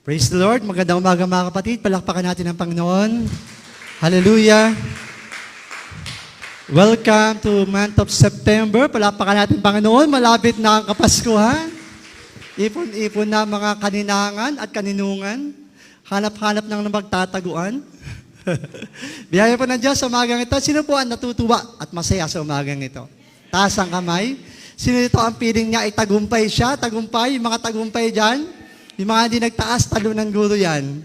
Praise the Lord. Magandang umaga mga kapatid. Palakpakan natin ang Panginoon. Hallelujah. Welcome to month of September. Palakpakan natin Panginoon. Malapit na ang Kapaskuhan. Ipon-ipon na mga kaninangan at kaninungan. Hanap-hanap ng magtataguan. Biyaya po ng Diyos sa umagang ito. Sino po ang natutuwa at masaya sa umagang ito? Taas ang kamay. Sino ito ang piling niya ay tagumpay siya? Tagumpay, yung mga tagumpay dyan. Yung mga hindi nagtaas, talo ng guro yan.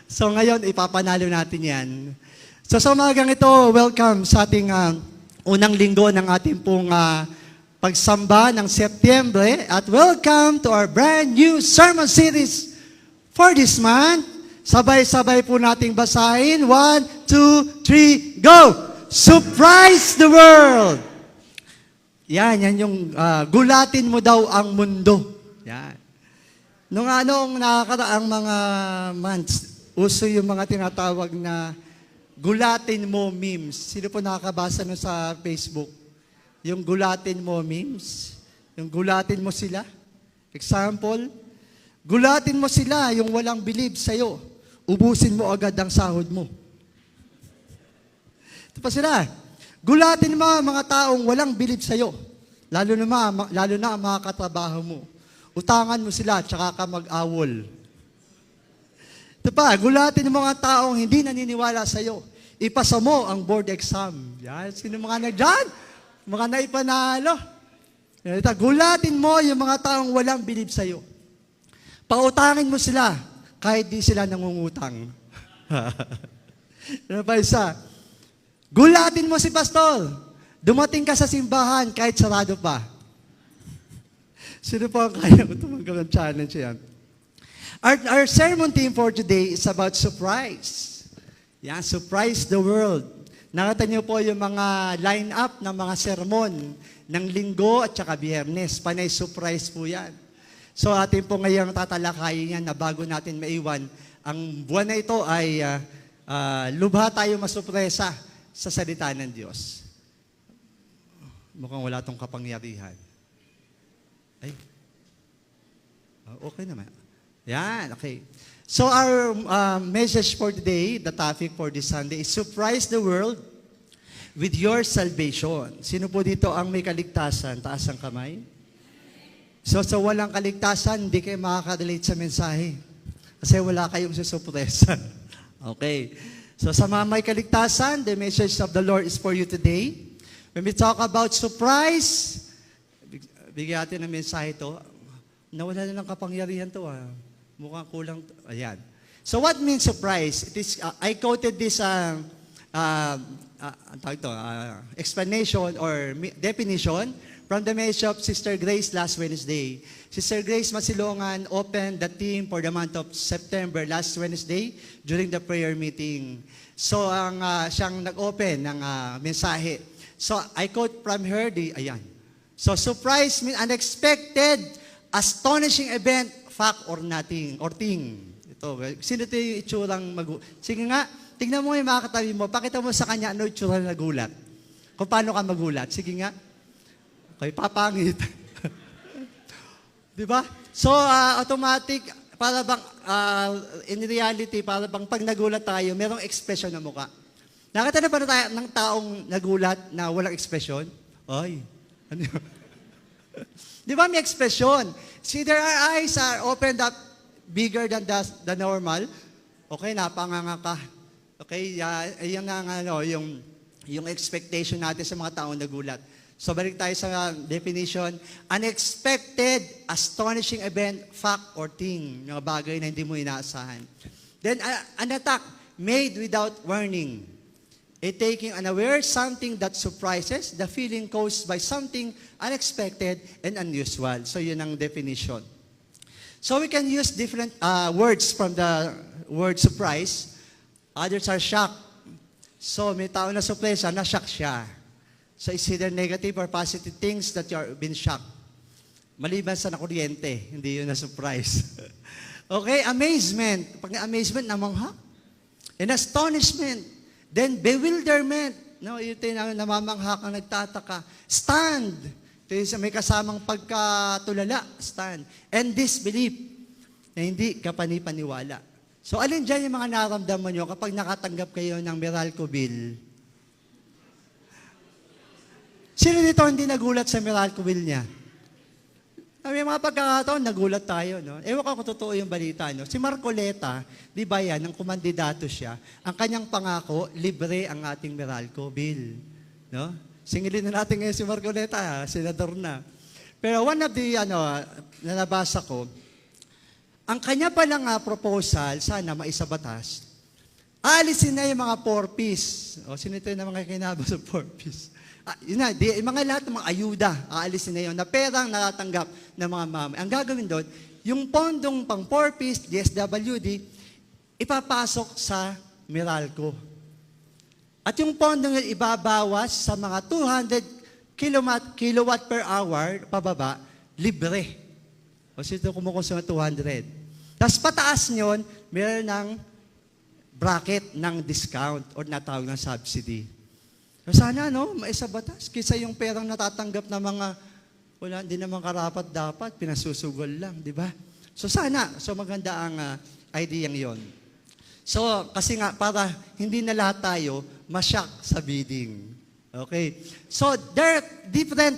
So ngayon, ipapanalo natin yan. So sa umagang ito, welcome sa ating unang linggo ng ating pong pagsamba ng Setyembre. At welcome to our brand new sermon series for this month. Sabay-sabay po nating basahin. 1, 2, 3, go! Surprise the world! Yan yung gulatin mo daw ang mundo. Yan. Nung nakakaraang mga months, uso yung mga tinatawag na gulatin mo memes. Sino po nakakabasa nun sa Facebook? Yung gulatin mo memes. Yung gulatin mo sila. Example, gulatin mo sila yung walang believe sa'yo. Ubusin mo agad ang sahod mo. Ito pa sila. Gulatin mo mga taong walang believe sa'yo. Lalo na ang mga katrabaho mo. Utangan mo sila, tsaka ka mag-awol. Ito pa, gulatin mo mga taong hindi naniniwala sa'yo. Ipasa mo ang board exam. Yan, sino mga nagdyan? Mga naipanalo. Ito, gulatin mo yung mga taong walang believe sa'yo. Pautangin mo sila, kahit di sila nangungutang. Ano pa isa? Gulatin mo si pastor. Dumating ka sa simbahan, kahit sarado pa. Sino po ang kaya ko tumanggap ng challenge yan? Our sermon theme for today is about surprise. Yan, surprise the world. Nakita niyo po yung mga line-up ng mga sermon ng linggo at saka biyernes. Panay surprise po yan. So atin po ngayong tatalakayin yan na bago natin maiwan. Ang buwan na ito ay lubha tayo masupresa sa salita ng Diyos. Mukhang wala tong kapangyarihan. Ay. Okay naman. Yan, okay. So our message for today, the topic for this Sunday is surprise the world with your salvation. Sino po dito ang may kaligtasan? Taas ang kamay. So sa walang kaligtasan, hindi kayo makaka-relate sa mensahe. Kasi wala kayong susupresa. Okay. So sa mga may kaligtasan, the message of the Lord is for you today. When we talk about surprise, bigyan natin ng mensahe ito. Nawala na ng kapangyarihan to. Mukhang kulang. Ayan. So what means surprise? It is, I quoted this explanation or definition from the message of Sister Grace last Wednesday. Sister Grace Masilongan opened the theme for the month of September last Wednesday during the prayer meeting. So siyang nag-open ng mensahe. So I quote from her, ayan. So surprise means unexpected, astonishing event, fact or nothing, or thing. Ito, sino ito yung itsurang Sige nga, tingnan mo yung mga katabi mo, pakita mo sa kanya ano itsura na nagulat. Kung paano ka magulat. Sige nga. Okay, papangit. Di ba? So, automatic, para bang, in reality, para bang pag nagulat tayo, merong expression na mukha. Nakita na ba na tayo ng taong nagulat na walang expression? Ay, ano yun? Di ba may expression? See, their eyes are opened up bigger than the normal. Okay, napanganga ka. Okay, yan ang yung expectation natin sa mga taong nagulat. So balik tayo sa definition. Unexpected, astonishing event, fact, or thing. Mga bagay na hindi mo inaasahan. Then, an attack made without warning. Taking unaware, something that surprises, the feeling caused by something unexpected and unusual. So yun ang definition. So we can use different words from the word surprise. Others are shocked. So may tao na surpresa, na-shock siya. So it's either negative or positive things that you are been shocked. Maliban sa nakuryente, hindi yun na-surprise. Okay, amazement. Pag amazement, namangha. And astonishment. Then bewilderment. No, ito yung namamangha kang nagtataka. Stand. Ito yung may kasamang pagkatulala. Stand. And disbelief. na hindi ka panipaniwala. So alin dyan yung mga naramdaman nyo kapag nakatanggap kayo ng Meralco bill? Sino dito hindi nagulat sa Meralco bill niya? May mga pagkakataon, nagulat tayo, no? Ewan ko kung totoo yung balita, no? Si Marcoleta, di ba yan, ng kumandidato siya, ang kanyang pangako, libre ang ating Meralco bill, no? Singilin na natin ngayon si Marcoleta, senador na. Pero one of the, na nabasa ko, ang kanya palang proposal, sana maisabatas, aalisin na yung mga 4Ps. O, sino ito yung mga kinabasa 4Ps? Yun na, yung mga lahat ng mga ayuda, aalisin na yun, na perang natatanggap ng mga mama. Ang gagawin doon, yung pondong pang 4Ps, DSWD, ipapasok sa Meralco. At yung pondong yun, ibabawas sa mga 200 kilowatt per hour, pababa, libre. O sino kumukonsumo 200. Tapos pataas nyon, meron ng bracket ng discount or natawag ng subsidy. So sana, maisabatas. Kisa yung perang natatanggap na mga, wala, hindi naman karapat dapat, pinasusugol lang, di ba? So sana, maganda ang idea yon. So, kasi nga, para hindi na lahat tayo masyak sa bidding. Okay? So, there are different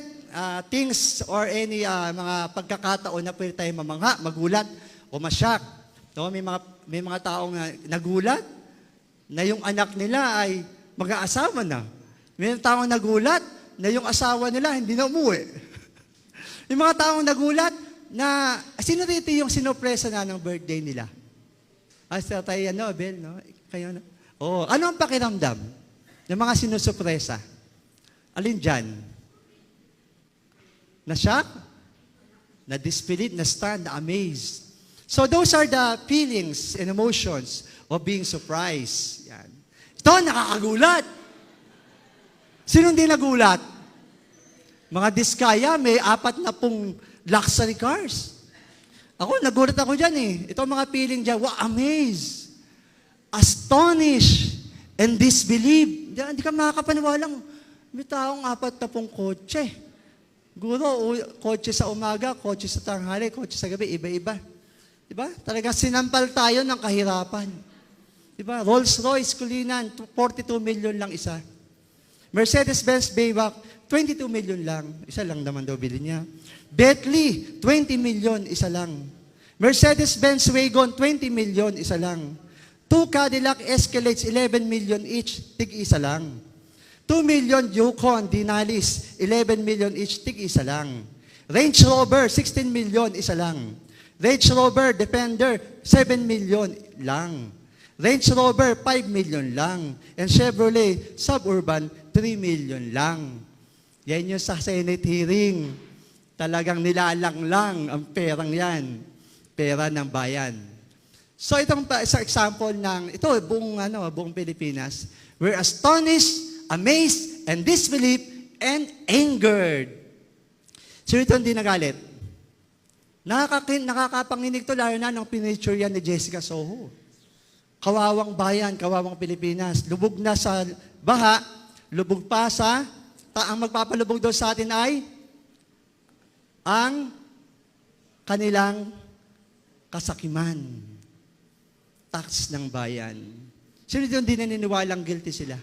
things or any mga pagkakataon na pwede tayo mamangha, magulat, o masyak. No? May mga taong nagulat na yung anak nila ay mag-aasawa na. May taong nagulat na yung asawa nila hindi na umuwi. Yung mga taong nagulat na, sino rito yung sinopresa na ng birthday nila? Sa tayo, Bel, no? Kayo na. Oh, ano ang pakiramdam ng mga sinusupresa? Alin dyan? Na-shock? Na-disbelief? Na-stand? Na-amazed? So those are the feelings and emotions of being surprised. Yan. Ito, nakakagulat. Sino hindi nagulat? Mga diskaya, may 40 luxury cars. Ako, nagulat ako dyan eh. Ito mga feeling dyan, wow, amazed, astonished, and disbelief. Hindi ka makakapaniwalang may taong 40 kotse. Guro, kotse sa umaga, kotse sa tanghali, kotse sa gabi, iba-iba. Diba? Talagang sinampal tayo ng kahirapan. Diba? Rolls-Royce, Kulinan, 42 million lang isa. Mercedes-Benz Maybach, 22 million lang. Isa lang naman daw bilhin niya. Bentley, 20 million, isa lang. Mercedes-Benz Wagon, 20 million, isa lang. 2 Cadillac Escalades, 11 million each, tig-isa lang. 2 million Yukon Denali, 11 million each, tig-isa lang. Range Rover, 16 million, isa lang. Range Rover Defender, 7 million lang. Range Rover, 5 million lang. And Chevrolet Suburban, 3 million lang. Yan yung sa Senate hearing. Talagang nilalang lang ang perang yan. Pera ng bayan. So itong isang example ng, ito buong Pilipinas. We're astonished, amazed, and disbelieved, and angered. So ito hindi nagalit. Nakakapanginig to lalo na nung pinicture yan ni Jessica Soho. Kawawang bayan, kawawang Pilipinas. Lubog na sa baha, lubog pa sa, ang magpapalubog doon sa atin ay ang kanilang kasakiman. Tax ng bayan. Sino doon din naniniwalang guilty sila?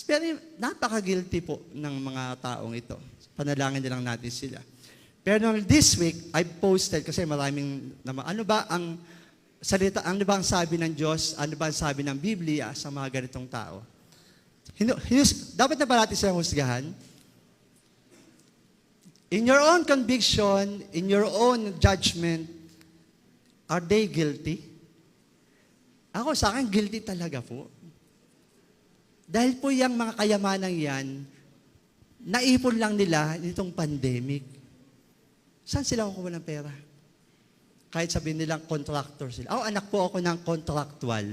Pero napaka-guilty po ng mga taong ito. Panalangin na lang natin sila. Pero this week, I posted, kasi maraming naman, ano ba ang sabi ng Diyos, ano ba ang sabi ng Biblia sa mga ganitong tao? Dapat na ba natin silang husgahan? In your own conviction, in your own judgment, are they guilty? Ako, sa akin, guilty talaga po. Dahil po yung mga kayamanan yan, naipon lang nila nitong pandemic. Saan sila kukuha ng pera? Kahit sabihin nilang contractor sila. Anak po ako ng contractual.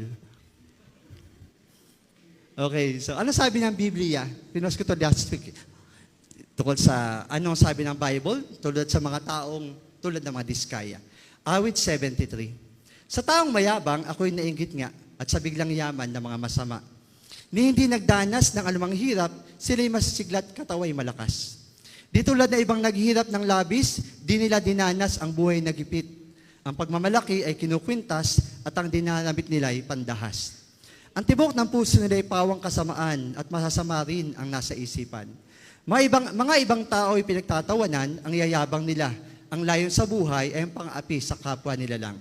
Okay, so ano sabi ng Biblia? Pinost ko to last week. Tungkol sa anong sabi ng Bible, tulad sa mga taong, tulad ng mga diskaya. Awit 73. Sa taong mayabang, ako'y nainggit nga, at sa biglang yaman ng mga masama. Ni hindi nagdanas ng anumang hirap, sila'y masisiglat, katawa'y malakas. Di tulad na ibang naghihirap ng labis, di nila dinanas ang buhay na gipit. Ang pagmamalaki ay kinukwintas at ang dinanamit nila ay pandahas. Ang tibok ng puso nila ay pawang kasamaan at masasama rin ang nasa isipan. Mga ibang tao ay pinagtatawanan ang yayabang nila. Ang layon sa buhay ay ang pang-api sa kapwa nila lang.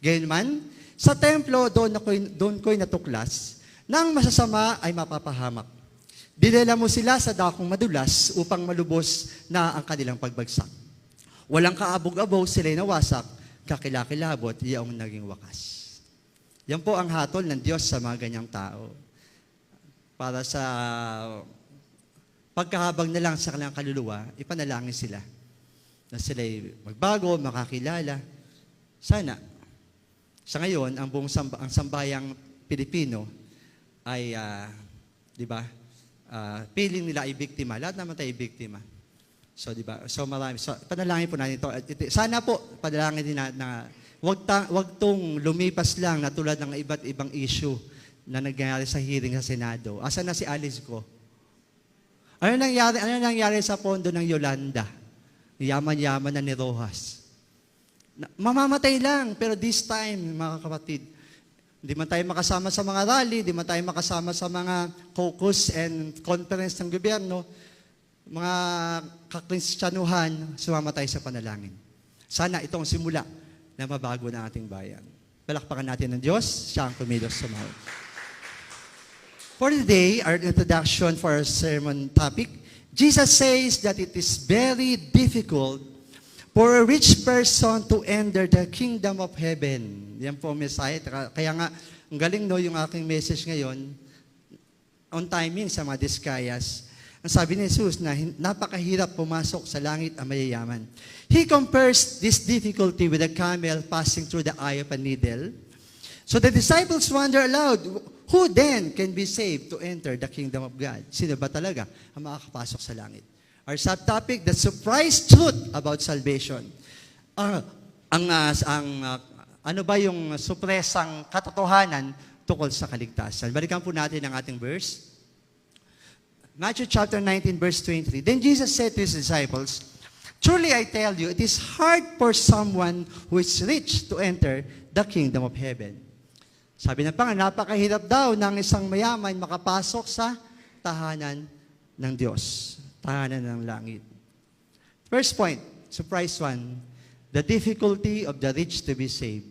Gayunman, sa templo doon ko'y natuklas na ang masasama ay mapapahamak. Dinala mo sila sa dakong madulas upang malubos na ang kanilang pagbagsak. Walang kaabog-abog sila'y nawasak, kakilakilabot, iyaong naging wakas. Yan po ang hatol ng Diyos sa mga ganyang tao. Para sa pagkahabag na lang sa kanilang kaluluwa, ipanalangin sila. Na sila'y magbago, makakilala. Sana. Sa ngayon, ang sambayang Pilipino ay, di ba, feeling nila ay biktima. Lahat naman tayo ay biktima. So, di ba? So, marami. So, panalangin po natin ito. Sana po, panalangin din na wag tong lumipas lang na tulad ng iba't ibang issue na nangyayari sa hearing sa Senado. Asa na si Alice ko? Ano nangyari sa pondo ng Yolanda? Yaman-yaman na ni Rojas. Mamamatay lang, pero this time, mga kapatid, hindi man tayo makasama sa mga rally, hindi man tayo makasama sa mga caucus and conference ng gobyerno, mga kakristiyanuhan, sumama tayo sa panalangin. Sana itong simula na mabago na ating bayan. Palakpakan natin ng Diyos, siya ang kumilos sa mga. For today, our introduction for our sermon topic, Jesus says that it is very difficult for a rich person to enter the kingdom of heaven. Yan po ang message. Kaya nga, ang galing no, yung aking message ngayon, on timing sa mga Diskayas. Ang sabi ni Jesus na napakahirap pumasok sa langit ang mayayaman. He compares this difficulty with a camel passing through the eye of a needle. So the disciples wonder aloud, who then can be saved to enter the kingdom of God? Sino ba talaga ang makakapasok sa langit? Our subtopic, the surprise truth about salvation. Ano ba yung supresang katotohanan tungkol sa kaligtasan? Balikan po natin ang ating verse. Matthew chapter 19, verse 23. Then Jesus said to his disciples, truly I tell you, it is hard for someone who is rich to enter the kingdom of heaven. Sabi na pa nga, napakahirap daw ng isang mayaman makapasok sa tahanan ng Diyos, tahanan ng langit. First point, surprise one, the difficulty of the rich to be saved.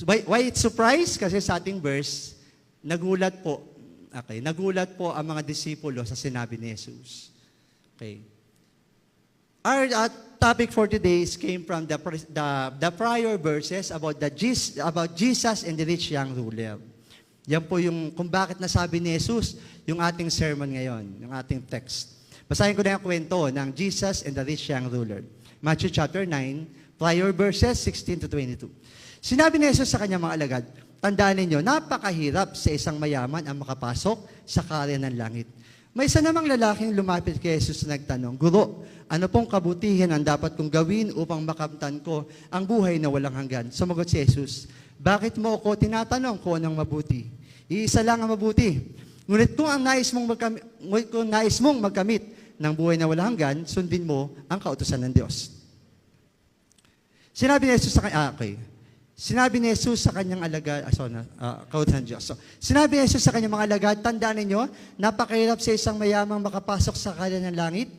Why it's surprise? Kasi sa ating verse, nagulat po ang mga disipulo sa sinabi ni Jesus. Okay. Our topic for today came from the prior verses about Jesus and the rich young ruler. Yan po yung kung bakit nasabi ni Jesus yung ating sermon ngayon, yung ating text. Basahin ko na yung kwento ng Jesus and the rich young ruler. Matthew chapter 9, prior verses 16 to 22. Sinabi ni Jesus sa kanyang mga alagad, tandaan ninyo, napakahirap sa isang mayaman ang makapasok sa kaharian ng langit. May isa namang lalaking lumapit kay Jesus na nagtanong, Guro, ano pong kabutihan ang dapat kong gawin upang makamtan ko ang buhay na walang hanggan? Sumagot si Jesus, bakit mo ako tinatanong kung anong mabuti? Iisa lang ang mabuti. Ngunit kung nais mong magkamit ng buhay na walang hanggan, sundin mo ang kautusan ng Diyos. Sinabi ni Jesus sa kanyang alagad, kautusan ng Diyos. So, sinabi ni Jesus sa kanyang mga alagad, tandaan ninyo, napakahirap sa isang mayamang makapasok sa kaharian ng langit.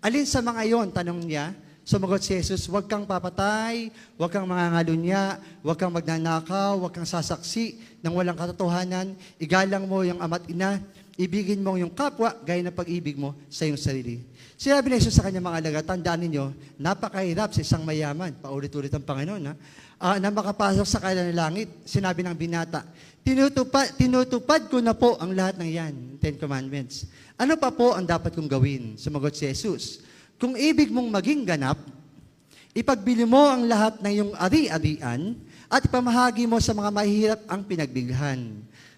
Alin sa mga iyon, tanong niya, sumagot si Jesus, huwag kang papatay, huwag kang mangangalunya, huwag kang magnanakaw, huwag kang sasaksi ng walang katotohanan, igalang mo yung ama't ina, ibigin mo yung kapwa, gaya ng pag-ibig mo sa iyong sarili. Sinabi ni Jesus sa kanyang mga alagad, tandaan ninyo, napakahirap sa isang mayaman, paulit-ulit ang Panginoon, na makapasok sa kaharian ng langit. Sinabi ng binata, tinutupad ko na po ang lahat ng yan, 10 Commandments. Ano pa po ang dapat kong gawin? Sumagot si Jesus, kung ibig mong maging ganap, ipagbili mo ang lahat ng iyong ari-arian at ipamahagi mo sa mga mahihirap ang pinagbilhan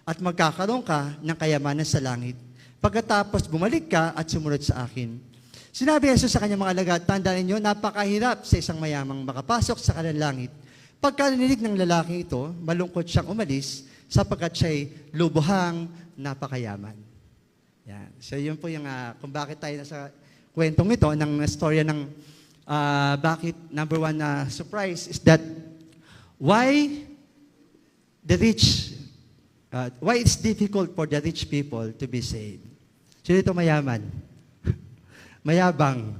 at magkakaroon ka ng kayamanan sa langit. Pagkatapos bumalik ka at sumunod sa akin. Sinabi Jesus sa kanyang mga alagad, tandaan ninyo, napakahirap sa isang mayamang makapasok sa kanilang langit. Pagkarinig ng lalaking ito, malungkot siyang umalis sapagkat siya'y lubhang napakayaman. Yan. So yun po yung kung bakit tayo nasa kwentong ito ng storya ng bakit number one na surprise is that why the rich, why it's difficult for the rich people to be saved. Sino ito mayaman? Mayabang.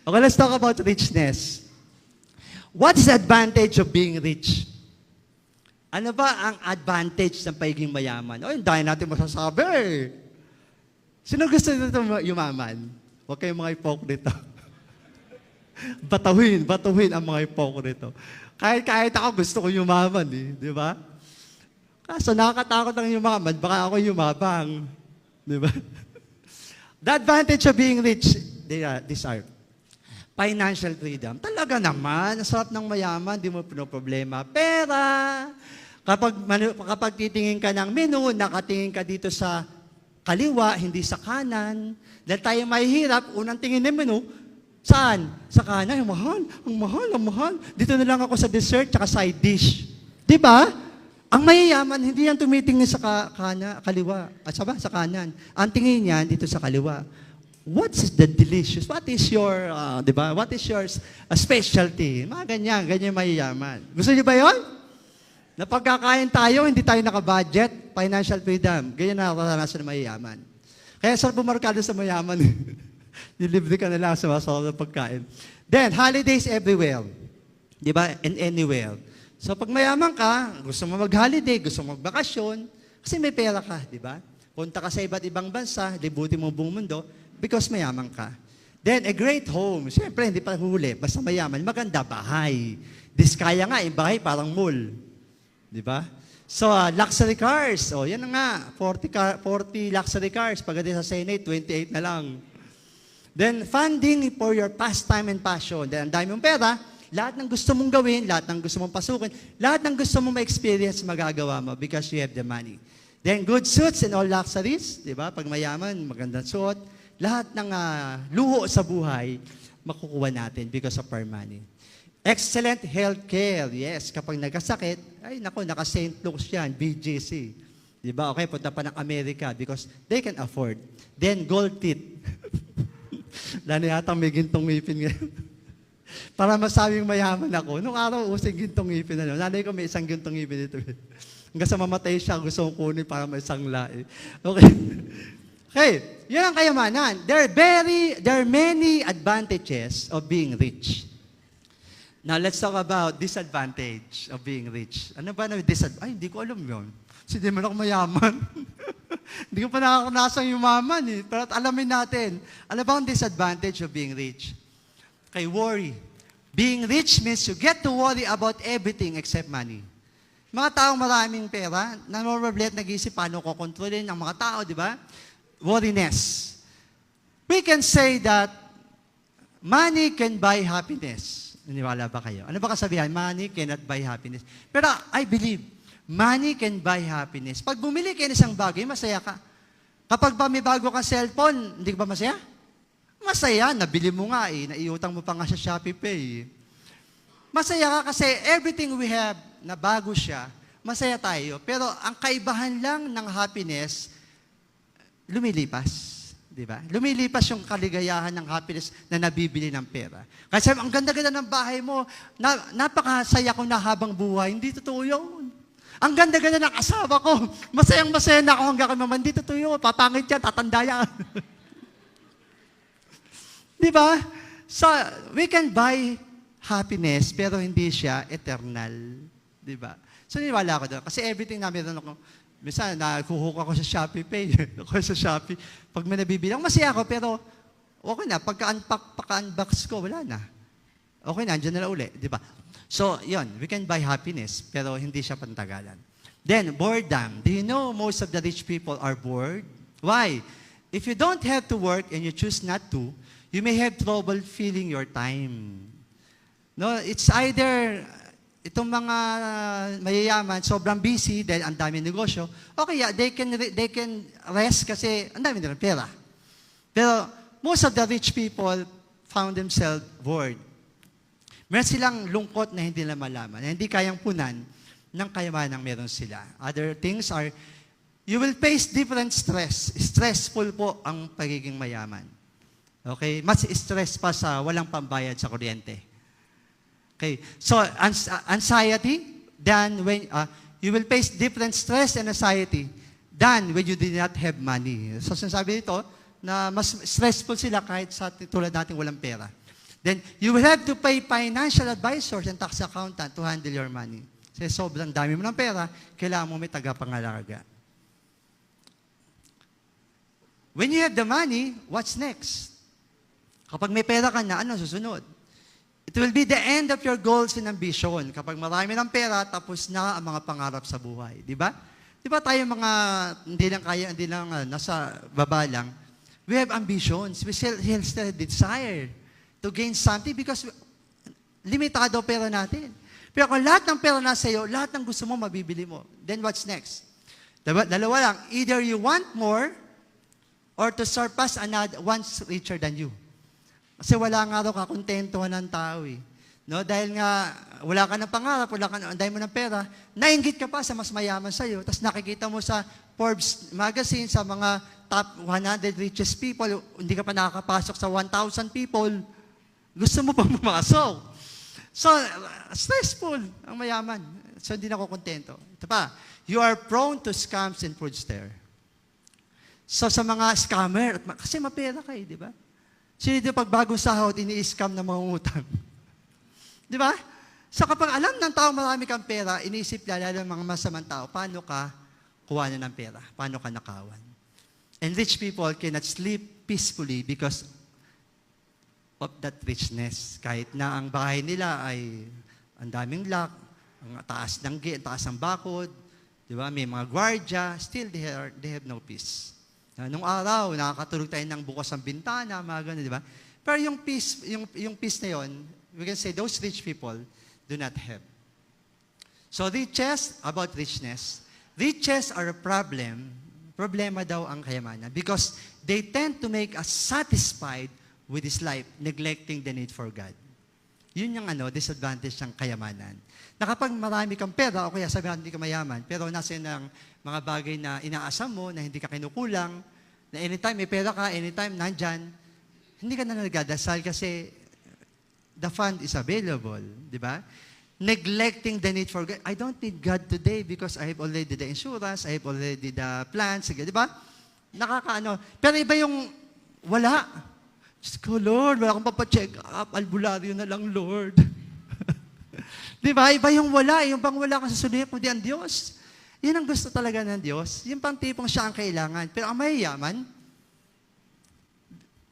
Okay, let's talk about richness. What is the advantage of being rich? Ano ba ang advantage ng pagiging mayaman? O, hindi natin masasabi eh. Sino gusto nito yumaman? Huwag kayong mga hipokrito. Batuhin ang mga hipokrito. Kahit ako gusto ko yumaman eh, di ba? Kaso nakakatakot ang yumaman, baka ako yumabang. Di ba? The advantage of being rich, these are financial freedom. Talaga naman, ang sarap ng mayaman, di mo pinoproblema. Pera, kapag titingin ka ng menu, nakatingin ka dito sa kaliwa, hindi sa kanan. Dahil tayo mahihirap, unang tingin ng menu, saan? Sa kanan, ang mahal. Dito na lang ako sa dessert, tsaka side dish. Di ba? Ang mayayaman, hindi yan tumitingin sa kaliwa. Sa kanan. Ang tingin niyan dito sa kaliwa. What is the delicious? What is your, di ba? What is your specialty? Mga ganyan mayayaman. Gusto niyo ba yun? Na pagkakain tayo, hindi tayo naka-budget, financial freedom. Ganyan na naranasan ng mayayaman. Kaya sarap bumarkado sa mayaman. Nilibre ka na lang sa masarap na pagkain. Then, holidays everywhere. Di ba? And anywhere. So, pag mayaman ka, gusto mo mag-holiday, gusto mo magbakasyon, kasi may pera ka, di ba? Punta ka sa iba't ibang bansa, libutin mo buong mundo, because mayaman ka. Then, a great home. Siyempre, hindi pa huli. Basta mayaman. Maganda, bahay. Diskaya nga, yung bahay parang mall. Di ba? So, luxury cars. O, yan na nga. 40 luxury cars. Pagdating sa Senate, 28 na lang. Then, funding for your pastime and passion. Then, ang dami mong pera, lahat ng gusto mong gawin, lahat ng gusto mong pasukin, lahat ng gusto mong ma-experience, magagawa mo because you have the money. Then, good suits and all luxuries. Di ba? Pag mayaman, magandang suot. Lahat ng luho sa buhay, makukuha natin because of our money. Excellent health care. Yes, kapag nagkasakit, ay naku, naka-St. Luke's yan, BGC. Di ba? Okay, punta pa ng Amerika because they can afford. Then, gold teeth. Lalo yata may gintong ngipin ngayon. Para masabing mayaman ako. Nung araw, using gintong ngipin. Nanay ko may isang gintong ngipin dito. Hanggang sa mamatay siya, gusto kong kunin para may isang lahi. Okay. Okay, yun ang kayamanan. There are many advantages of being rich. Now, let's talk about disadvantage of being rich. Ano ba na disadvantage? Ay, hindi ko alam yun. Kasi di man ako mayaman. Hindi ko pa nakakanasan yumaman eh. Pero alamin natin, ano ba ang disadvantage of being rich? Okay, worry. Being rich means you get to worry about everything except money. Mga taong maraming pera, namoroblet, nag-iisip paano ko kontrolin ang mga tao, di ba? Worriness. We can say that money can buy happiness. Naniwala ba kayo? Ano ba kasabihan? Money cannot buy happiness. Pero I believe, money can buy happiness. Pag bumili kayo ng isang bagay, masaya ka. Kapag ba may bago kang cellphone, hindi ka ba masaya? Masaya, nabili mo nga eh, naiutang mo pa nga sa Shopee Pay. Masaya ka kasi everything we have na bago siya, masaya tayo. Pero ang kaibahan lang ng happiness, lumilipas. Di ba? Lumilipas yung kaligayahan ng happiness na nabibili ng pera. Kasi ang ganda-ganda ng bahay mo, napakasaya ko na habang buhay. Hindi totoo yun. Ang ganda-ganda ng asawa ko, masayang-masaya na ako hanggang kay mama. Hindi totoo yun. Papangit yan, tatanda yan. Di ba? So, we can buy happiness, pero hindi siya eternal. Di ba? So, niniwala ko doon. Kasi everything na meron ako, minsan, nakuhook ako sa Shopee Pay. Ako sa Shopee. Pag may nabibilang, masaya ako, pero okay na. Pagka-unbox ko, wala na. Okay na, andyan na lang uli. Di ba? So, yun. We can buy happiness, pero hindi siya pantagalan. Then, boredom. Do you know most of the rich people are bored? Why? If you don't have to work and you choose not to, you may have trouble filling your time. No, it's either itong mga mayayaman, sobrang busy dahil ang dami negosyo, okay, yeah, they can rest kasi ang dami nilang pera. Pero most of the rich people found themselves bored. Meron silang lungkot na hindi nila malaman, na hindi kayang punan ng kayamanang meron sila. Other things are, you will face different stress. Stressful po ang pagiging mayaman. Okay? Mas stress pa sa walang pambayad sa kuryente. Okay? So, anxiety, then when you will face different stress and anxiety than when you did not have money. So, sinasabi dito na mas stressful sila kahit sa tulad natin walang pera. Then, you will have to pay financial advisors and tax accountant to handle your money. Kasi sobrang dami mo ng pera, kailangan mo may tagapangalaga. When you have the money, what's next? Kapag may pera ka na, ano susunod? It will be the end of your goals and ambition. Kapag marami ng pera, tapos na ang mga pangarap sa buhay. Di ba? Di ba tayo mga, hindi lang nasa baba lang, we have ambitions. We still have desire to gain something because limitado pera natin. Pero kung lahat ng pera nasa iyo, lahat ng gusto mo, mabibili mo. Then what's next? Dalawa lang. Either you want more or to surpass another one's richer than you. Kasi wala nga raw kakontentuhan ng tao eh. No? Dahil nga wala ka ng pangarap, dahil mo ng pera, nainggit ka pa sa mas mayaman sa iyo, tapos nakikita mo sa Forbes magazine, sa mga top 100 richest people, hindi ka pa nakakapasok sa 1,000 people, gusto mo pa pumasok. So, stressful ang mayaman. So, hindi na ako kontento. Ito pa, you are prone to scams and fraudster. So, sa mga scammer, kasi mapera kayo, di ba? Sino dito pag bagong sahod, ini-scam na mga utang? Di ba? So, kapag alam ng tao marami kang pera, iniisip niya, lalo ng mga masamang tao, paano ka kuha na ng pera? Paano ka nakawan? And rich people cannot sleep peacefully because of that richness. Kahit na ang bahay nila ay ang daming lock, ang taas ng gate, taas ng bakod, di ba? May mga gwardiya, still they have no peace. Nung araw, nakakatulog tayo ng bukas ang bintana, mga ganun, di ba? Pero yung peace na yon, we can say those rich people do not have. So riches, about richness, riches are a problem. Problema daw ang kayamanan because they tend to make us satisfied with this life, neglecting the need for God. Yun yung disadvantage ng kayamanan. Na kapag marami kang pera, o kaya sabihan hindi ka mayaman, pero nasa ng mga bagay na inaasam mo, na hindi ka kinukulang, na anytime may pera ka, anytime nandyan, hindi ka na nagdadasal kasi the fund is available, di ba? Neglecting the need for God. I don't need God today because I have already the insurance, I have already the plans, di ba? Pero iba yung wala. Diyos ko, Lord, wala akong papacheck up, albularyo na lang, Lord. Di ba? Iba yung wala, yung bang wala kang sasunod, kundi ang Diyos. Yan ang gusto talaga ng Diyos. Yung pang tipong siya ang kailangan. Pero ang mayayaman,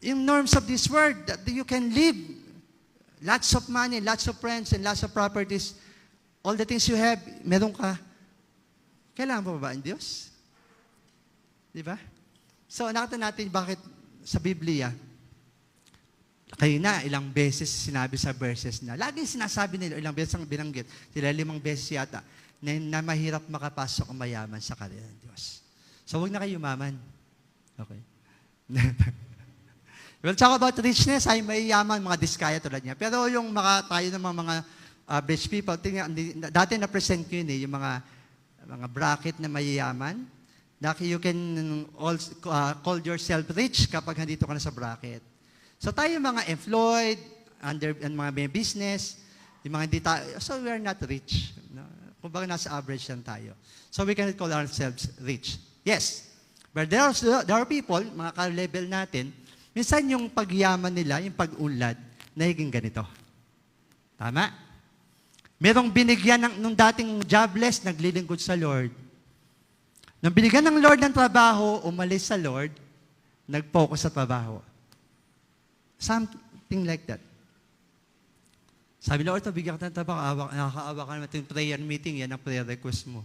yung norms of this world, that you can live, lots of money, lots of friends, and lots of properties, all the things you have, meron ka. Kailangan pa ba ang Diyos? Di ba? So, nakita natin bakit sa Biblia, kayo na, ilang beses sinabi sa verses na, lagi sinasabi nila, ilang beses ang binanggit, sila 5 beses yata, na mahirap makapasok ang mayaman sa karera ng Diyos. So, huwag na kayo yumaman. Okay. We'll talk about richness, ay mayayaman, mga diskaya tulad niya. Pero yung tayo ng mga average people, dati na-present ko yun yung mga bracket na mayayaman, you can also, call yourself rich kapag nandito ka na sa bracket. So tayo mga employed, mga may business, yung mga hindi tayo, so we are not rich. No? Kumbaga nasa average lang tayo. So we cannot call ourselves rich. Yes. But there are people, mga ka-level natin, minsan yung pagyaman nila, yung pag-unlad, nagiging ganito. Tama? Merong binigyan nung dating jobless, naglilingkod sa Lord. Nung binigyan ng Lord ng trabaho, umalis sa Lord, nag-focus sa trabaho. Something like that. Sabi Lord, bigyan ka ng trabaho, nakakaawa ka naman yung prayer meeting, yan ang prayer request mo.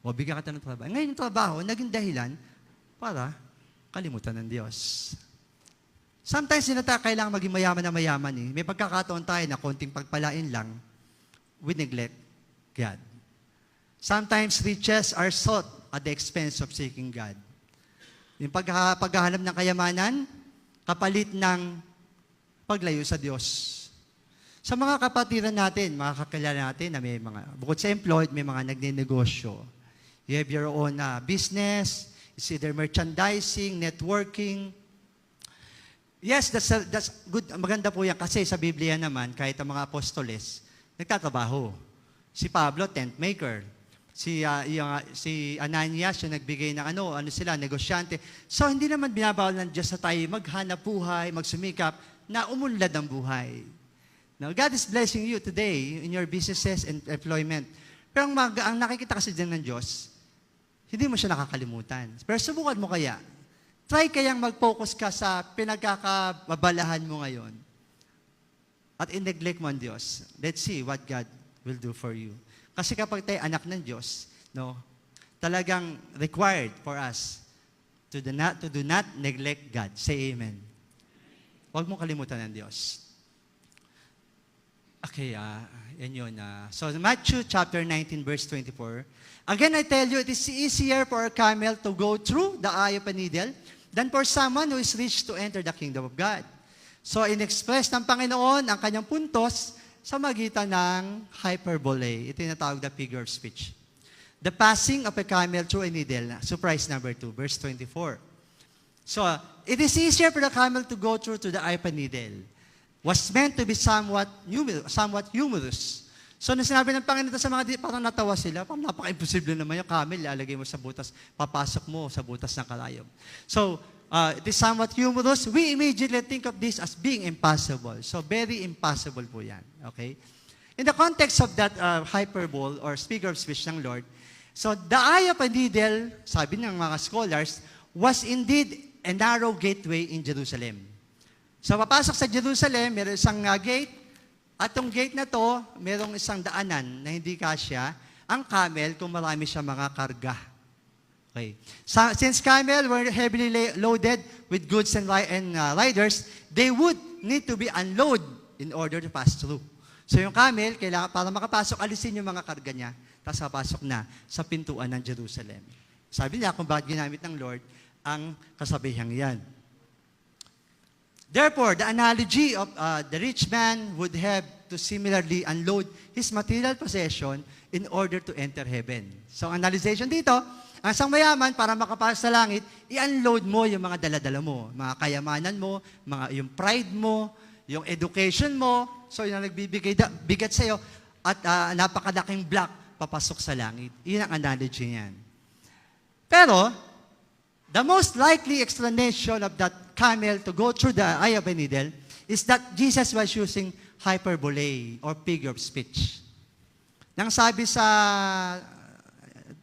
O bigyan ka ng trabaho. Ngayon yung trabaho, naging dahilan para kalimutan ng Diyos. Sometimes kailangan maging mayaman na mayaman eh. May pagkakataon tayo na konting pagpalain lang, we neglect God. Sometimes riches are sought at the expense of seeking God. Yung paghahanap ng kayamanan, kapalit ng paglayo sa Diyos. Sa mga kapatiran natin, mga kakilala natin na may mga, bukod sa employed, may mga nagnenegosyo. You have your own business, it's either merchandising, networking. Yes, that's good. Maganda po yan kasi sa Biblia naman, kahit ang mga apostoles, nagtatrabaho. Si Pablo, tent maker. Si Ananias, yung nagbigay ng ano sila, negosyante. So, hindi naman binabawal ng Diyos sa tayo maghanap buhay, magsumikap, na umunlad ang buhay. Now, God is blessing you today in your businesses and employment. Pero ang nakikita kasi din ng Diyos, hindi mo siya nakakalimutan. Pero subukan mo kaya. Try kayang mag-focus ka sa pinagkakababalahan mo ngayon. At in-neglect mo ang Diyos. Let's see what God will do for you. Kasi kapag tayo anak ng Diyos, no, talagang required for us to do not neglect God. Say amen. Huwag mo kalimutan ng Diyos. Okay, yan yun. So, Matthew chapter 19, verse 24. Again, I tell you, it is easier for a camel to go through the eye of a needle than for someone who is rich to enter the kingdom of God. So, in-express ng Panginoon ang kanyang puntos sa magitan ng hyperbole. Ito yung natawag na figure of speech. The passing of a camel through a needle. Surprise number 2, verse 24. So, it is easier for the camel to go through to the eye of a needle. Was meant to be somewhat humorous. So, nung sinabi ng Panginoon sa mga parang natawa sila, parang napaka-imposible naman yung camel, lalagay mo sa butas, papasok mo sa butas ng kalayom. So, it is somewhat humorous. We immediately think of this as being impossible. So, very impossible po yan. Okay? In the context of that hyperbole or figure of speech ng Lord, so the eye of a needle, sabi ng mga scholars, was indeed a narrow gateway in Jerusalem. So, papasok sa Jerusalem, meron isang gate, at tong gate na to, merong isang daanan na hindi kasya ang camel kung marami siya mga karga. Okay. Since camel were heavily loaded with goods and riders, they would need to be unloaded in order to pass through. So yung camel, kailangan, para makapasok, alisin yung mga karga niya, tapos papasok na sa pintuan ng Jerusalem. Sabi niya kung bakit ginamit ng Lord ang kasabihang yan. Therefore, the analogy of the rich man would have to similarly unload his material possession in order to enter heaven. So, analyzation dito, ang isang mayaman, para makapasok sa langit, i-unload mo yung mga daladala mo, mga kayamanan mo, yung pride mo, yung education mo, so yung nagbibigay bigat sa'yo, at napakalaking block, papasok sa langit. Iyon ang analogy niyan. Pero, the most likely explanation of that camel to go through the eye of a needle is that Jesus was using hyperbole or figure of speech. Nang sabi sa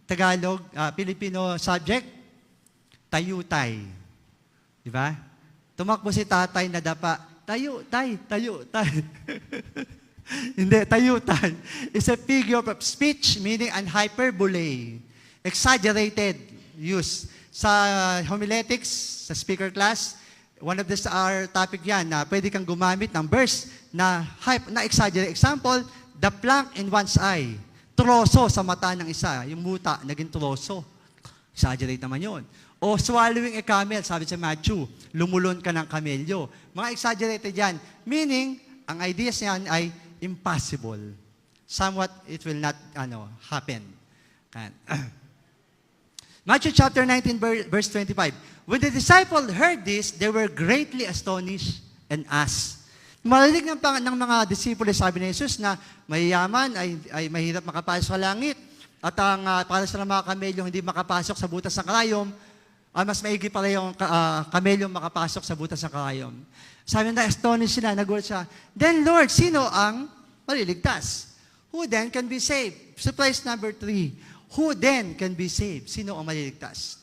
Tagalog, Filipino subject, tayutay. Di ba? Tumakbo si tatay na dapa, tayo, tay. Hindi, tayutay. It's a figure of speech meaning an hyperbole. Exaggerated use. Sa homiletics, sa speaker class, one of our topic yan na pwede kang gumamit ng verse na exaggerate. Example, the plank in one's eye. Troso sa mata ng isa. Yung muta, naging troso. Exaggerate naman yun. O swallowing a camel, sabi sa Matthew, lumulon ka ng kamelyo. Mga exaggerated yan. Meaning, ang ideas niyan ay impossible. Somewhat, it will not happen. Matthew chapter 19, verse 25. When the disciples heard this, they were greatly astonished and asked. Marinig ng mga disipulo, sabi ni Jesus na mayayaman ay mahirap makapasok sa langit. At ang para sa mga kamelyong hindi makapasok sa butas ng karayom, mas maigi pala yung kamelyong makapasok sa butas ng karayom. Sabi na, astonished sila, nagulat siya. Then Lord, sino ang maliligtas? Who then can be saved? Surprise number 3. Who then can be saved? Sino ang maliligtas?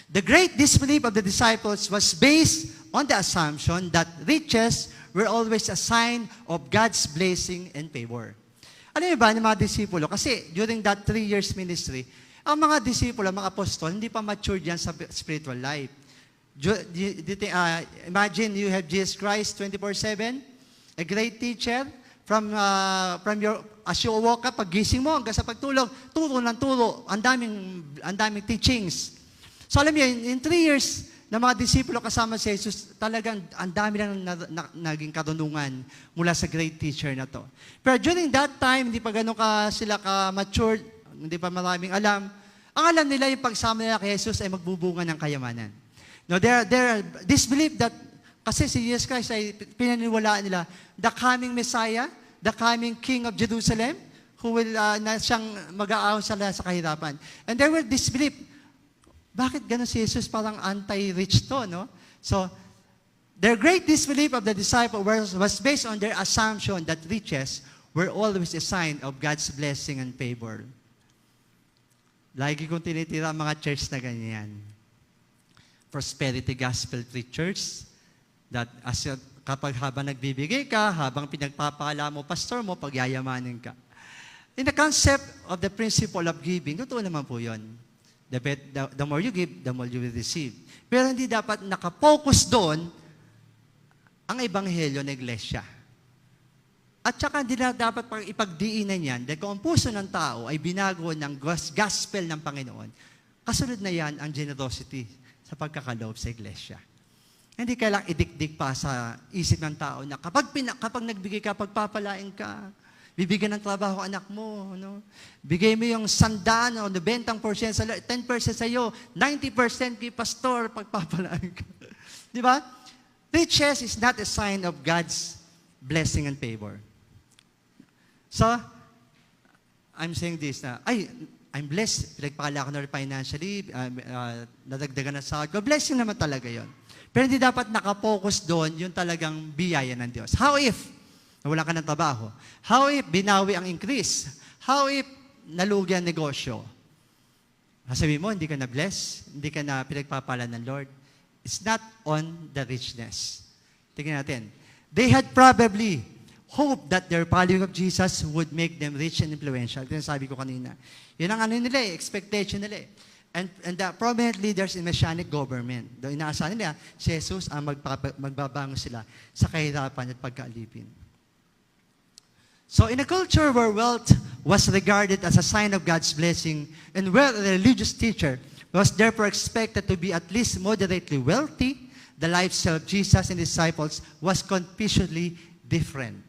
The great disbelief of the disciples was based on the assumption that riches were always a sign of God's blessing and favor. Alam niyo ba ng mga disipulo? Kasi during that 3 years ministry, ang mga disipulo, mga apostol, hindi pa matured yan sa spiritual life. Imagine you have Jesus Christ 24/7, a great teacher, from as you woke up, paggising mo hanggang sa pagtulog, turo ng turo, ang daming teachings. So alam niyo, in 3 years na mga disipulo kasama si Jesus, talagang ang dami lang naging karunungan mula sa great teacher na to. Pero during that time, hindi pa ganun sila ka-matured, hindi pa maraming alam. Ang alam nila yung pagsama nila kay Jesus ay magbubunga ng kayamanan. No, this belief that Kasi si Jesus Christ ay pinaniwalaan nila, the coming Messiah, the coming King of Jerusalem, who will na siyang mag-aahon sa kahirapan. And there were disbelief. Bakit ganun si Jesus parang anti-rich to, no? So, their great disbelief of the disciple was based on their assumption that riches were always a sign of God's blessing and favor. Lagi kong tinitira ang mga church na ganyan. Prosperity gospel preachers, that kapag habang nagbibigay ka, habang pinagpapala mo, pastor mo, pagyayamanin ka. In the concept of the principle of giving, totoo naman po yun. The more you give, the more you will receive. Pero hindi dapat nakapokus doon ang ebanghelyo ng iglesia. At saka hindi na dapat ipagdiinan yan dahil kung ang puso ng tao ay binago ng gospel ng Panginoon, kasunod na yan ang generosity sa pagkakaloob sa iglesia. Hindi kailangang idikdik pa sa isip ng tao na kapag nagbigay ka, pagpapalain ka, bibigyan ng trabaho anak mo, no? Bigay mo yung 100 o 90% sa 10% sa iyo, 90% kay pastor, pagpapalain ka. Di ba? Riches is not a sign of God's blessing and favor. So, I'm saying this na, I'm blessed. Pinagpakala ko na rin financially, nadagdagan na sa God. Blessing naman talaga yon. Pero hindi dapat nakapokus doon yung talagang biyaya ng Diyos. How if nawala ka ng trabaho? How if binawi ang increase? How if nalugi ang negosyo? Sabi mo, hindi ka na bless, hindi ka na pinagpapala ng Lord. It's not on the richness. Tingnan natin. They had probably hoped that their following of Jesus would make them rich and influential. Ito yung sabi ko kanina. Yun ang nila expectation nila And the prominent leaders in Messianic government. Doon inaasahan nila, si Jesus ang magbabango sila sa kahirapan at pagkaalipin. So in a culture where wealth was regarded as a sign of God's blessing and where a religious teacher was therefore expected to be at least moderately wealthy, the lifestyle of Jesus and disciples was conspicuously different.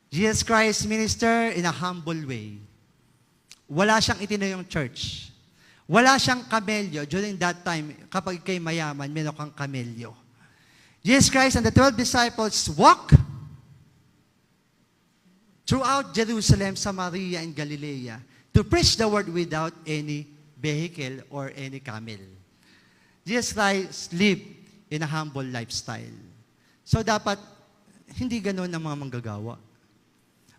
Jesus Christ ministered in a humble way. Wala siyang itinayong church. Wala siyang kamelyo. During that time, kapag ikay mayaman, meron kang kamelyo. Jesus Christ and the 12 disciples walk throughout Jerusalem, Samaria, and Galilee to preach the word without any vehicle or any camel. Jesus Christ lived in a humble lifestyle. So dapat, hindi ganun ang mga manggagawa.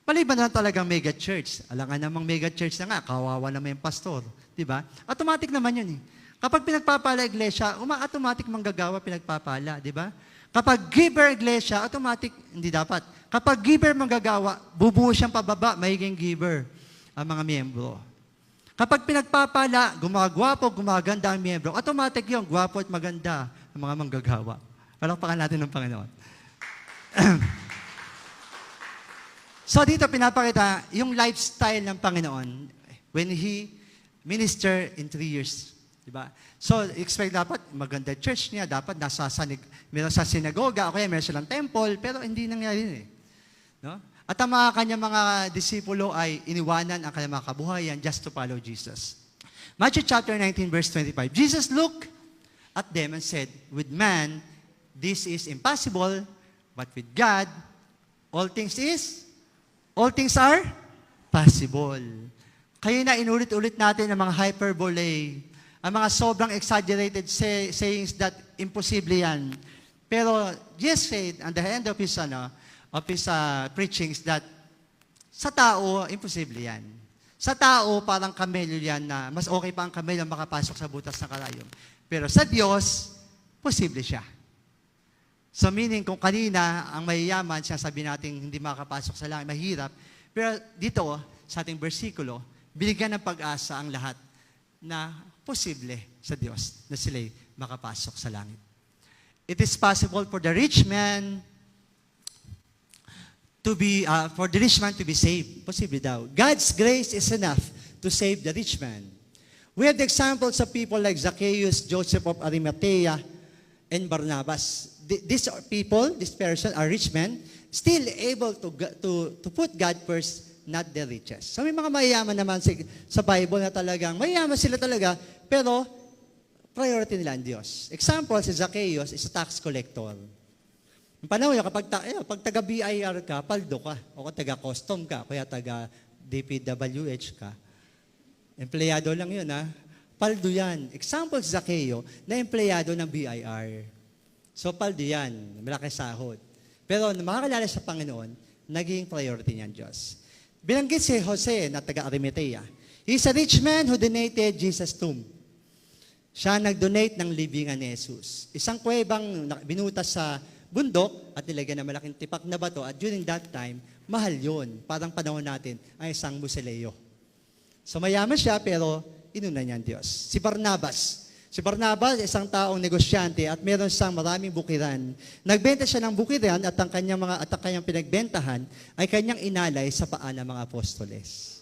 Maliban na talagang mega church. Alam nga namang mega church na nga, kawawa naman yung pastor. Diba? Automatic naman yun eh. Kapag pinagpapala iglesia, automatic manggagawa pinagpapala. Diba? Kapag giver iglesia, automatic, hindi dapat. Kapag giver manggagawa, bubuo siyang pababa, magiging giver ang mga miyembro. Kapag pinagpapala, gumagwapo, gumaganda ang miyembro, automatic yun, gwapo at maganda ang mga manggagawa. Palakpakan natin ng Panginoon. So dito pinapakita yung lifestyle ng Panginoon when He ministered in 3 years. Diba? So expect dapat maganda church niya, dapat meron sa sinagoga, o kaya meron silang temple, pero hindi nangyari yun eh. No? At ang mga kanyang mga disipulo ay iniwanan ang kanyang mga kabuhayan just to follow Jesus. Matthew chapter 19 verse 25. Jesus looked at them and said, with man, this is impossible, but with God, all things are possible. Kaya na inulit-ulit natin ang mga hyperbole, ang mga sobrang exaggerated sayings that imposible yan. Pero Jesus said, at the end of his preachings, that sa tao, imposible yan. Sa tao, parang kamelyo yan na mas okay pa ang kamelyo makapasok sa butas ng karayom. Pero sa Diyos, posible siya. So meaning, kung kanina, ang mayayaman, siya sabi natin, hindi makakapasok sa langit, mahirap. Pero dito, sa ating bersikulo, binigyan ng pag-asa ang lahat na posible sa Diyos na sila'y makapasok sa langit. It is possible for the rich man to be saved. Posible daw. God's grace is enough to save the rich man. We have the examples of people like Zacchaeus, Joseph of Arimathea, and Barnabas. These person are rich men, still able to put God first, not the riches. So may mga mayayaman naman sa Bible na talagang, mayayaman sila talaga, pero priority nila ang Diyos. Example, si Zacchaeus is a tax collector. Yung panahon yun, pag taga-BIR ka, paldo ka. O taga-custom ka, kaya taga-DPWH ka. Empleyado lang yun, ha? Paldo yan. Example, Zaccheo, na empleyado ng BIR. So, paldo yan. Malaki sahod. Pero, nung makakilala sa Panginoon, naging priority niyan Diyos. Binanggit si Jose na taga-Arimatea. He's a rich man who donated Jesus' tomb. Siya nag-donate ng libingan ni Jesus. Isang kuwebang binutas sa bundok at nilagyan ng malaking tipak na bato at during that time, mahal yun. Parang panahon natin ay isang musileo. So mayaman siya pero inuna niya ang Diyos. Si Barnabas, isang taong negosyante at meron siyang maraming bukiran. Nagbenta siya ng bukiran at ang kanyang pinagbentahan ay kanyang inalay sa paa ng mga apostoles.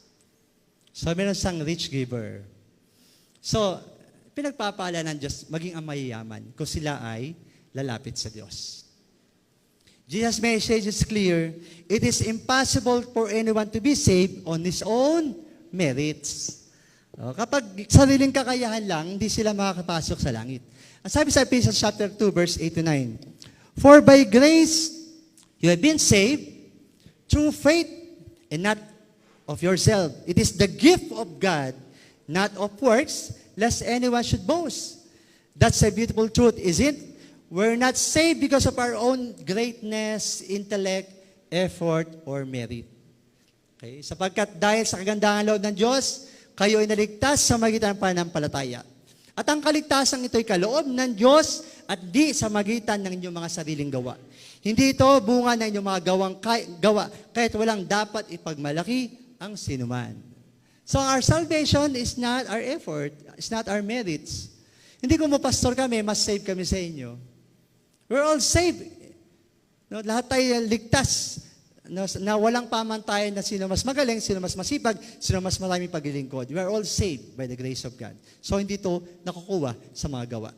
So meron siyang rich giver. So, pinagpapala ng Diyos maging ang mayayaman kung sila ay lalapit sa Diyos. Jesus' message is clear. It is impossible for anyone to be saved on his own merits. Kapag sariling kakayahan lang, hindi sila makakapasok sa langit. Ang sabi sa Ephesians chapter 2, verse 8 to 9, For by grace you have been saved through faith and not of yourself. It is the gift of God, not of works, lest anyone should boast. That's a beautiful truth, isn't it? We're not saved because of our own greatness, intellect, effort, or merit. Okay? Sapagkat dahil sa kagandahan loob ng Diyos, kayo ay naligtas sa magitan ng pananampalataya. At ang kaligtasan ito ay kaloob ng Diyos at di sa magitan ng inyong mga sariling gawa. Hindi ito bunga ng inyong mga gawa, kahit walang dapat ipagmalaki ang sinuman. So our salvation is not our effort, it's not our merits. Hindi ko pastor kami, mas save kami sa inyo. We're all saved. No, lahat tayo ligtas. No, na walang pamantayan na sino mas magaling, sino mas masipag, sino mas maraming paglilingkod. We are all saved by the grace of God. So hindi ito nakukuha sa mga gawa.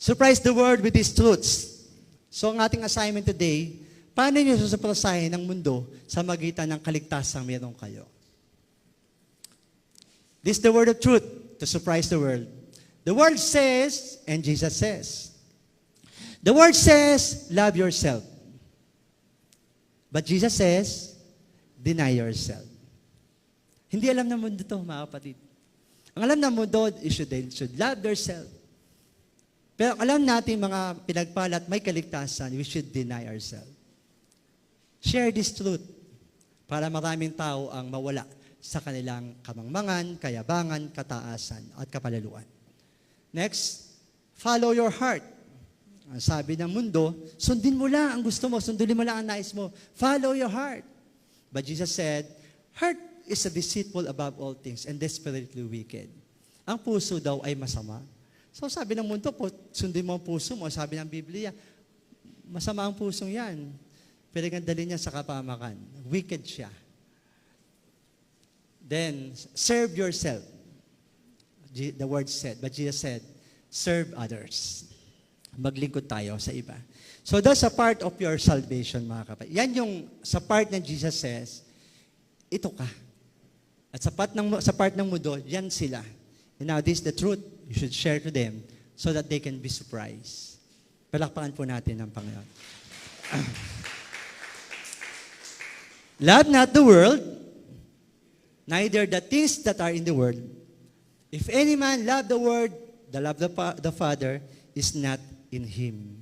Surprise the world with these truths. So ang ating assignment today, paano niyo susuprasahin ang mundo sa magitan ng kaligtasang meron kayo? This is the word of truth to surprise the world. The word says, and Jesus says, the word says, love yourself. But Jesus says, deny yourself. Hindi alam ng mundo ito, mga kapatid. Ang alam ng mundo, you should love yourself. Pero alam natin, mga pinagpala at may kaligtasan, we should deny ourselves. Share this truth para maraming tao ang mawala sa kanilang kamangmangan, kayabangan, kataasan, at kapalaluan. Next, follow your heart. Ang sabi ng mundo, sundin mo lang ang gusto mo, sundin mo lang ang nais mo. Follow your heart. But Jesus said, heart is a deceitful above all things and desperately wicked. Ang puso daw ay masama. So sabi ng mundo, sundin mo ang puso mo. Sabi ng Biblia, masama ang pusong yan. Pinagandali niya sa kapamakan. Wicked siya. Then, serve yourself. The word said, but Jesus said, serve others. Maglingkod tayo sa iba. So that's a part of your salvation, mga kapatid. Yan yung sa part ng Jesus says, ito ka. At sa part ng mundo, yan sila. And now this is the truth you should share to them so that they can be surprised. Palakpakan po natin ang Panginoon. Love not the world, neither the things that are in the world. If any man love the world, the love of the Father is not in him.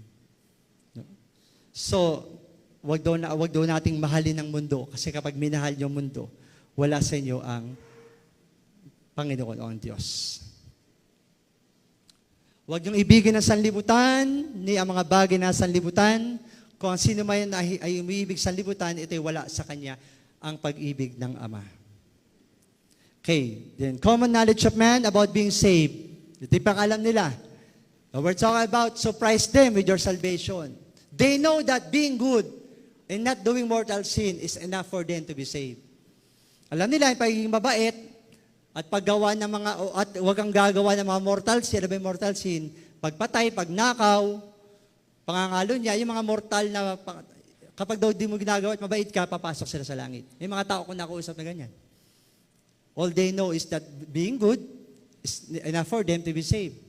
So, wag daw nating mahalin ang mundo kasi kapag minahal yung mundo, wala sa inyo ang Panginoon o ang Diyos. Huwag niyong ibigin ang sanlibutan, ni ang mga bagay na sanlibutan. Kung ang sino man ay umiibig sa sanlibutan, ito'y wala sa kanya ang pag-ibig ng Ama. Okay, then common knowledge of man about being saved. Ito'y pang alam nila. We're talking about surprise them with your salvation. They know that being good and not doing mortal sin is enough for them to be saved. Alam nila, yung pagiging mabait at paggawa ng at huwag kang gagawa ng mga mortal sin. Ano ba yung mortal sin? Pagpatay, pagnakaw, pangangalo niya, yung mga mortal na kapag daw di mo ginagawa at mabait ka, papasok sila sa langit. Yung mga tao kung nakuusap na ganyan. All they know is that being good is enough for them to be saved.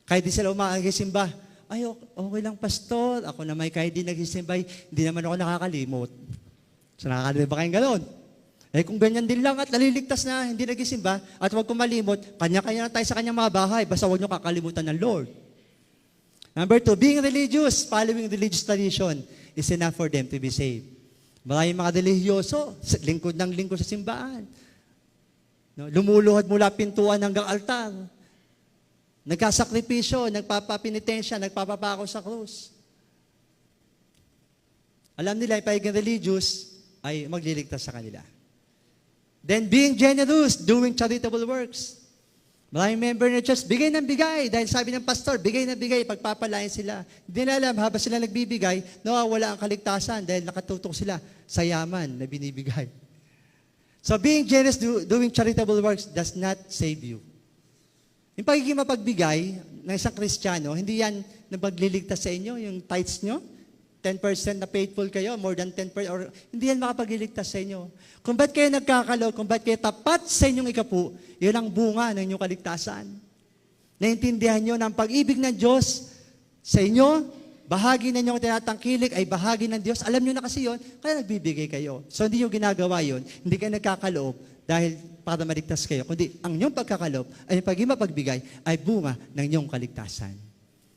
Kahit di sila umakisimba Ay, okay lang, pastor. Ako na may kahit di nagsisimbay, hindi naman ako nakakalimot. So, nakakalimot ba kayong ganon? Eh, kung ganyan din lang at naliligtas na, hindi nagisimba, at huwag kong malimot, kanya-kanya na tayo sa kanyang mga bahay, basta huwag nyo kakalimutan ng Lord. Number 2, being religious, following religious tradition, is enough for them to be saved. Maraming mga religyoso, lingkod ng lingkod sa simbahan. No? Lumuluhod mula pintuan hanggang altar. Nagkasakripisyo, nagpapapinitensya, nagpapapako sa krus. Alam nila, yung pagiging religious ay magliligtas sa kanila. Then being generous, doing charitable works. Maraming member ng church, bigay ng bigay. Dahil sabi ng pastor, bigay ng bigay, pagpapalain sila. Hindi na alam, habang sila nagbibigay, nawawala ang kaligtasan dahil nakatutok sila sa yaman na binibigay. So being generous, doing charitable works does not save you. Yung pagiging mapagbigay ng isang Kristiyano, hindi yan nagliligtas sa inyo, yung tithes nyo. 10% na faithful kayo, more than 10%, or hindi yan makapagliligtas sa inyo. Kung ba't kayo nagkakalo, kung ba't kayo tapat sa inyong ikapu, yun ang bunga ng inyong kaligtasan. Naintindihan nyo na ang pag-ibig ng Diyos sa inyo, bahagi na inyong tinatangkilik ay bahagi ng Diyos. Alam nyo na kasi yun, kaya nagbibigay kayo. So hindi nyo ginagawa yun, hindi kayo nagkakaloob dahil para maligtas kayo, kundi ang inyong pagkakaloob ay pag mapagbigay ay bunga ng inyong kaligtasan.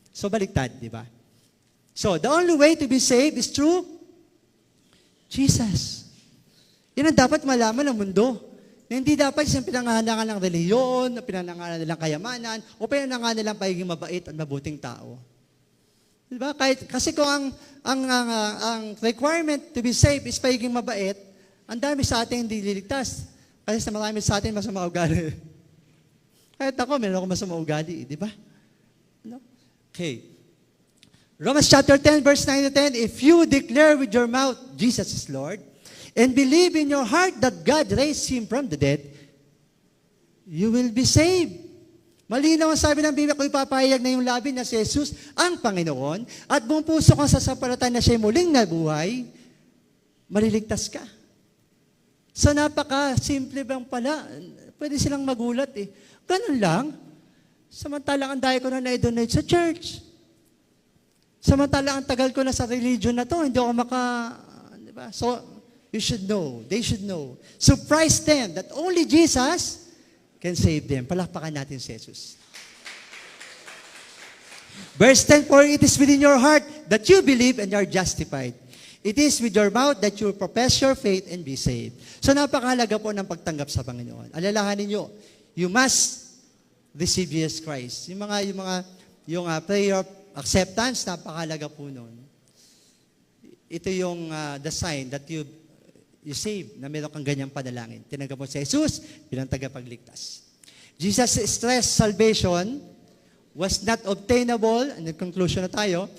So baliktad, di ba? So, the only way to be saved is through Jesus. Yan ang dapat malaman ng mundo. Na hindi dapat isang pinangahalangan ng reliyon, pinangahalangan nilang kayamanan, o pinangahalangan nilang pagiging mabait at mabuting tao. Diba? Kasi kung ang requirement to be saved is pagiging mabait, ang dami sa atin hindi liligtas. Kasi sa marami sa atin masama ugali. Kahit ako, meron ako masama ugali, di ba? No? Okay. Romans chapter 10, verse 9 to 10, if you declare with your mouth, Jesus is Lord, and believe in your heart that God raised Him from the dead, you will be saved. Malinaw ang sabi ng Biblia, kung ipapahayag na yung labi na si Jesus ang Panginoon, at buong puso kang sasampalatan na siya muling nabuhay, maliligtas ka. So napaka-simple bang pala, pwede silang magulat eh. Ganun lang, samantalang ang dahil ko na na-donate sa church. Samantala, ang tagal ko na sa religion na to, hindi ako diba? So, you should know. They should know. Surprise them that only Jesus can save them. Palakpakan natin si Jesus. Verse 10, for it is within your heart that you believe and are justified. It is with your mouth that you profess your faith and be saved. So, napakahalaga po ng pagtanggap sa Panginoon. Alalahanin nyo, you must receive Jesus Christ. Yung prayer of acceptance, napakahalaga po nun. Ito yung the sign that you save, na meron kang ganyang panalangin. Tinanggap mo si Jesus bilang tagapagligtas. Jesus' stressed salvation was not obtainable, and in conclusion na tayo,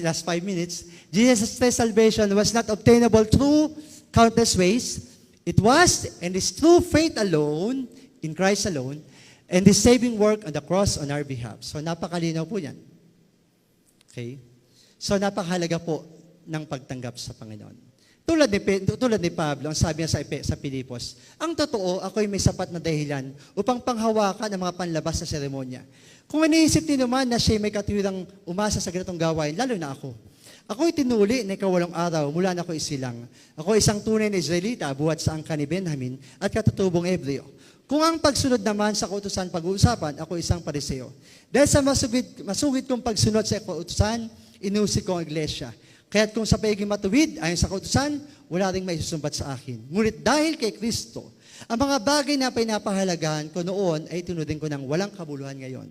last 5 minutes, Jesus' stressed salvation was not obtainable through countless ways. It was and is through faith alone, in Christ alone, and the saving work on the cross on our behalf. So napakalinaw po yan. Okay? So, napakahalaga po ng pagtanggap sa Panginoon. Tulad ni Pablo, ang sabi niya sa Pilipos, ang totoo, ako'y may sapat na dahilan upang panghawakan ang mga panlabas na seremonya. Kung iniisip niyo naman na siya may katiwirang umasa sa ganitong gawain, lalo na ako. Ako'y tinuli na ikawalong araw mula na ako isilang. Ako isang tunay na Israelita, buhat sa angka ni Benjamin at katutubong Ebreo. Kung ang pagsunod naman sa kautusan pag-uusapan, ako isang pariseo. Dahil sa masugid kong pagsunod sa kautusan, inusik ko ang iglesia. Kaya't kung sa pagiging matuwid ayon sa kautusan, wala ring may susumbat sa akin. Ngunit dahil kay Kristo, ang mga bagay na pinapahalagahan ko noon ay tinuring ko ng walang kabuluhan ngayon.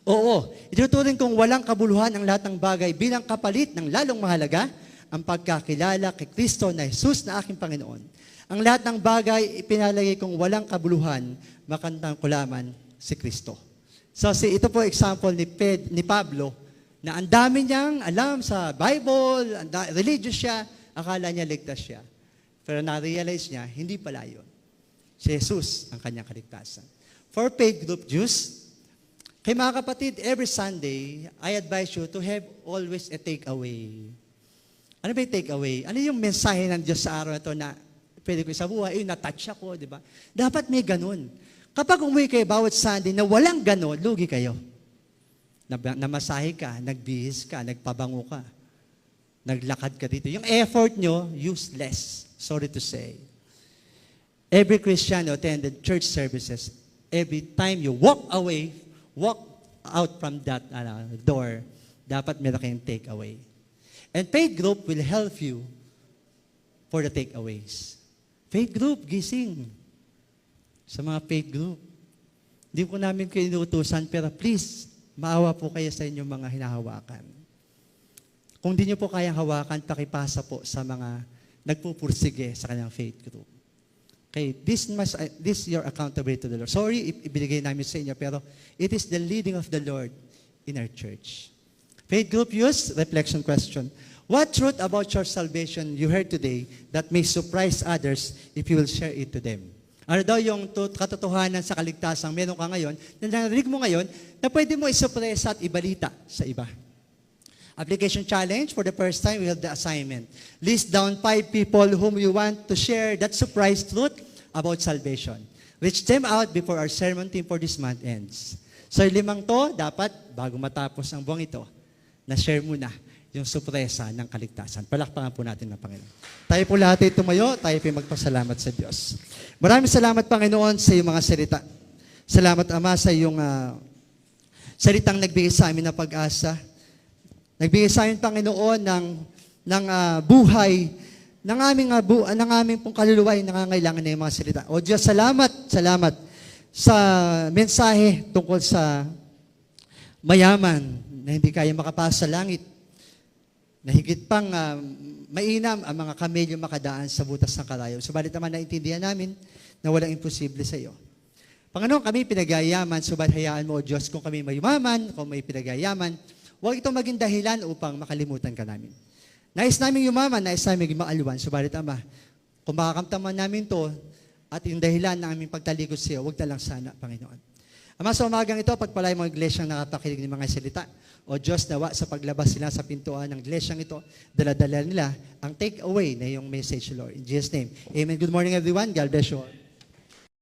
Oo, itinuturing kong walang kabuluhan ang lahat ng bagay bilang kapalit ng lalong mahalaga ang pagkakilala kay Kristo na Jesus na aking Panginoon. Ang lahat ng bagay, ipinalagay kong walang kabuluhan, makantang ko lamang si Kristo. So, ito po example ni Pablo, na ang dami niyang alam sa Bible, religious siya, akala niya ligtas siya. Pero na-realize niya, hindi pala yun. Si Jesus ang kanyang kaligtasan. For faith group Jews, kay mga kapatid, every Sunday, I advise you to have always a takeaway. Ano ba yung takeaway? Ano yung mensahe ng Diyos sa araw na ito na pwede ko sa buhay, na-touch ako, di ba? Dapat may ganun. Kapag umuwi kayo bawat Sunday na walang ganun, lugi kayo. Namasahe ka, nagbihis ka, nagpabango ka, naglakad ka dito. Yung effort nyo, useless. Sorry to say. Every Christian who attended church services, every time you walk out from that door, dapat meron kayong takeaway. And faith group will help you for the takeaways. Faith group, gising. Sa mga faith group. Hindi ko namin kayo inuutusan, pero please, maawa po kayo sa inyong mga hinahawakan. Kung di nyo po kayang hawakan, pakipasa po sa mga nagpupursige sa kanyang faith group. Okay, this is your accountability to the Lord. Sorry, ibinigay namin sa inyo, pero it is the leading of the Lord in our church. Faith group use, reflection question. What truth about your salvation you heard today that may surprise others if you will share it to them? Ano daw yung katotohanan sa kaligtasang meron ka ngayon, na narinig mo ngayon, na pwede mo isurpresa at ibalita sa iba? Application challenge. For the first time, we have the assignment. List down 5 people whom you want to share that surprise truth about salvation. Reach them out before our sermon team for this month ends. So, 5 to, dapat, bago matapos ang buwang ito, na-share muna yung surpresa ng kaligtasan. Palakpakan po natin ng Panginoon. Tayo po lahat ay tumayo, tayo po magpasalamat sa Diyos. Maraming salamat, Panginoon, sa iyong mga salita. Salamat, Ama, sa iyong salitang nagbigay sa amin ng pag-asa. Nagbigay sa amin, Panginoon, ng buhay, ng aming pong kaluluwa ay nangangailangan na yung mga salita. O Diyos, salamat sa mensahe tungkol sa mayaman na hindi kaya makapasa sa langit, na higit pang mainam ang mga kamelyo makadaan sa butas ng kalayo. Subalit naman naintindihan namin na walang imposible sa iyo. Panginoon, kami pinagayaman, subalit hayaan mo, O Diyos, kung kami mayumaman, kung may pinagayaman, huwag itong maging dahilan upang makalimutan ka namin. Nais namin yumaman, nais namin maaluan, subalit Ama, kung makakamtaman namin to at yung dahilan ng aming pagtalikod sa iyo, huwag na lang sana, Panginoon. Ama, sa umagang ito, pagpalay mga iglesyang nakapakinig ng mga salita, O Diyos, nawa sa paglabas sila sa pintuan ng iglesyang ito, dala-dala nila ang take away na yung message, Lord. In Jesus' name, amen. Good morning, everyone. God bless you all.